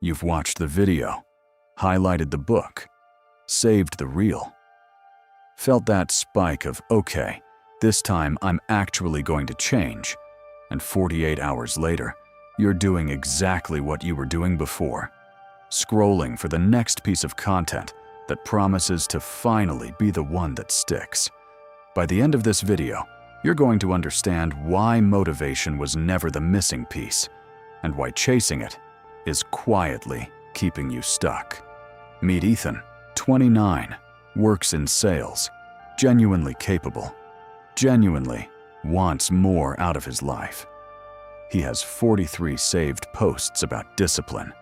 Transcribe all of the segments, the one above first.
You've watched the video, highlighted the book, saved the reel. Felt that spike of, okay, this time I'm actually going to change. And 48 hours later, you're doing exactly what you were doing before, scrolling for the next piece of content that promises to finally be the one that sticks. By the end of this video, you're going to understand why motivation was never the missing piece and why chasing it is quietly keeping you stuck. Meet Ethan, 29, works in sales, genuinely capable, genuinely wants more out of his life. He has 43 saved posts about discipline,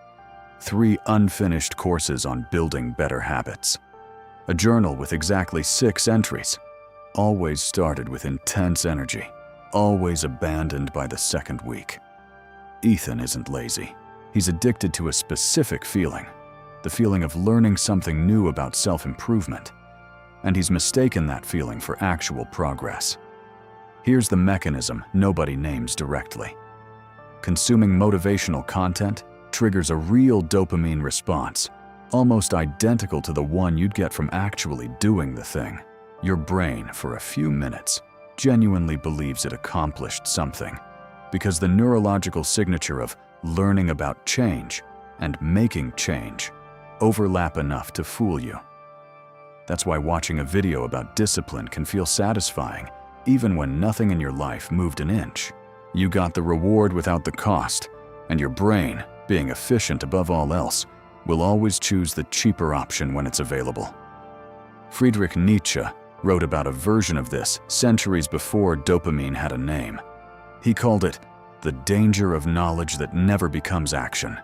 3 unfinished courses on building better habits, a journal with exactly 6 entries, always started with intense energy, always abandoned by the second week. Ethan isn't lazy. He's addicted to a specific feeling, the feeling of learning something new about self-improvement, and he's mistaken that feeling for actual progress. Here's the mechanism nobody names directly. Consuming motivational content triggers a real dopamine response, almost identical to the one you'd get from actually doing the thing. Your brain, for a few minutes, genuinely believes it accomplished something, because the neurological signature of learning about change and making change overlap enough to fool you. That's why watching a video about discipline can feel satisfying, even when nothing in your life moved an inch. You got the reward without the cost, and your brain, being efficient above all else, will always choose the cheaper option when it's available. Friedrich Nietzsche wrote about a version of this centuries before dopamine had a name. He called it the danger of knowledge that never becomes action,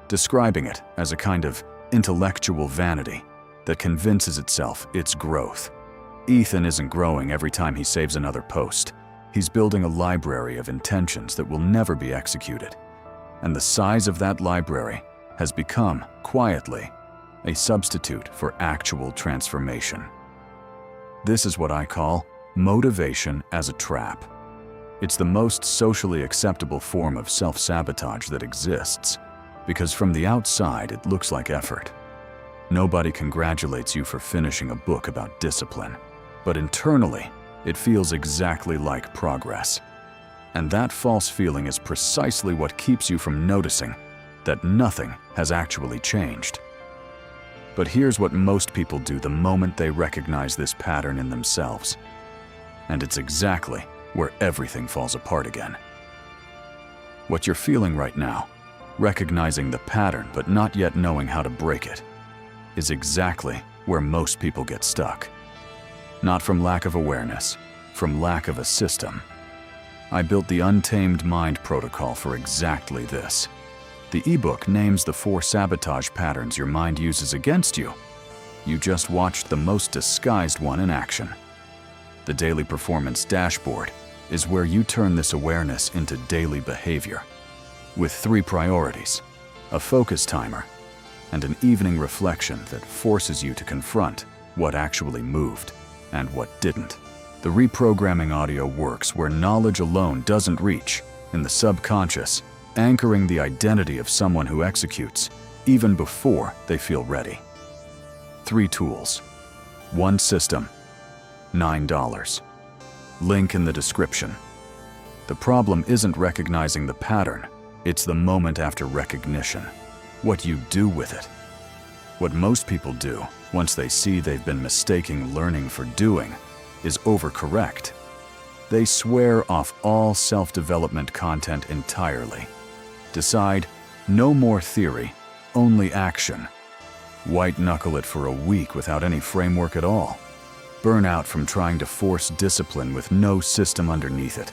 describing it as a kind of intellectual vanity that convinces itself its growth. Ethan isn't growing every time he saves another post. He's building a library of intentions that will never be executed. And the size of that library has become, quietly, a substitute for actual transformation. This is what I call motivation as a trap. It's the most socially acceptable form of self-sabotage that exists, because from the outside it looks like effort. Nobody congratulates you for finishing a book about discipline, but internally, it feels exactly like progress. And that false feeling is precisely what keeps you from noticing that nothing has actually changed. But here's what most people do the moment they recognize this pattern in themselves. And it's exactly where everything falls apart again. What you're feeling right now, recognizing the pattern but not yet knowing how to break it, is exactly where most people get stuck. Not from lack of awareness, from lack of a system. I built the Untamed Mind protocol for exactly this. The ebook names the 4 sabotage patterns your mind uses against you. You just watched the most disguised one in action. The Daily Performance Dashboard is where you turn this awareness into daily behavior, with 3 priorities, a focus timer, and an evening reflection that forces you to confront what actually moved and what didn't. The reprogramming audio works where knowledge alone doesn't reach, in the subconscious, anchoring the identity of someone who executes, even before they feel ready. 3 tools, 1 system, $9. Link in the description. The problem isn't recognizing the pattern, it's the moment after recognition. What you do with it. What most people do, once they see they've been mistaking learning for doing, is overcorrect. They swear off all self-development content entirely. Decide, no more theory, only action. White-knuckle it for a week without any framework at all. Burn out from trying to force discipline with no system underneath it.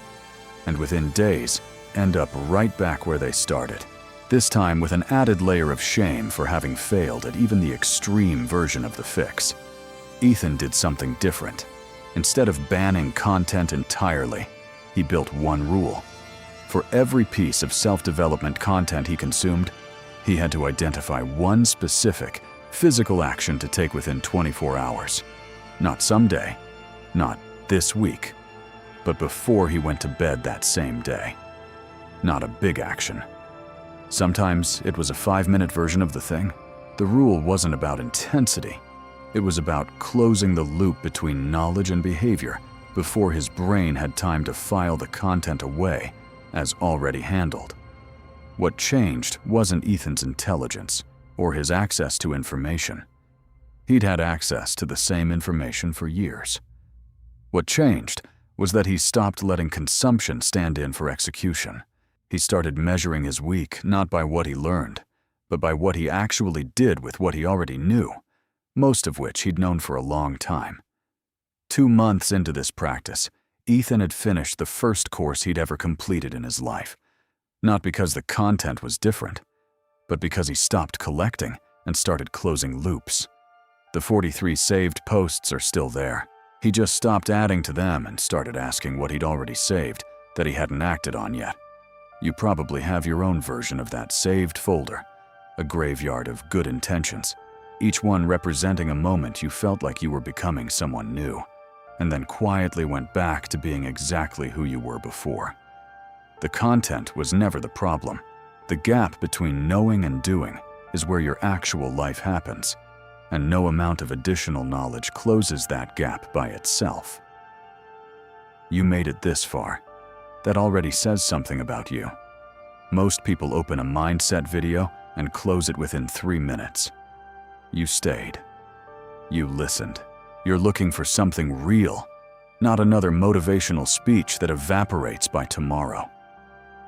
And within days, end up right back where they started. This time with an added layer of shame for having failed at even the extreme version of the fix. Ethan did something different. Instead of banning content entirely, he built one rule. For every piece of self-development content he consumed, he had to identify one specific, physical action to take within 24 hours. Not someday, not this week, but before he went to bed that same day. Not a big action, Sometimes it was a 5-minute version of the thing. The rule wasn't about intensity. It was about closing the loop between knowledge and behavior before his brain had time to file the content away as already handled. What changed wasn't Ethan's intelligence or his access to information. He'd had access to the same information for years. What changed was that he stopped letting consumption stand in for execution. He started measuring his week not by what he learned, but by what he actually did with what he already knew, most of which he'd known for a long time. 2 months into this practice, Ethan had finished the first course he'd ever completed in his life, not because the content was different, but because he stopped collecting and started closing loops. The 43 saved posts are still there. He just stopped adding to them and started asking what he'd already saved that he hadn't acted on yet. You probably have your own version of that saved folder, a graveyard of good intentions, each one representing a moment you felt like you were becoming someone new, and then quietly went back to being exactly who you were before. The content was never the problem. The gap between knowing and doing is where your actual life happens, and no amount of additional knowledge closes that gap by itself. You made it this far. That already says something about you. Most people open a mindset video and close it within 3 minutes. You stayed. You listened. You're looking for something real, not another motivational speech that evaporates by tomorrow.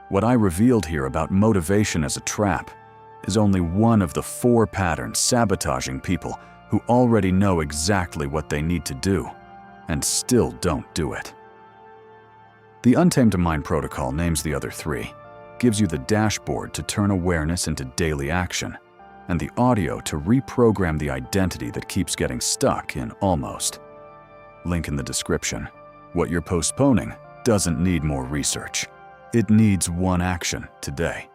What I revealed here about motivation as a trap is only one of the 4 patterns sabotaging people who already know exactly what they need to do and still don't do it. The Untamed Mind protocol names the other 3, gives you the dashboard to turn awareness into daily action, and the audio to reprogram the identity that keeps getting stuck in almost. Link in the description. What you're postponing doesn't need more research. It needs one action today.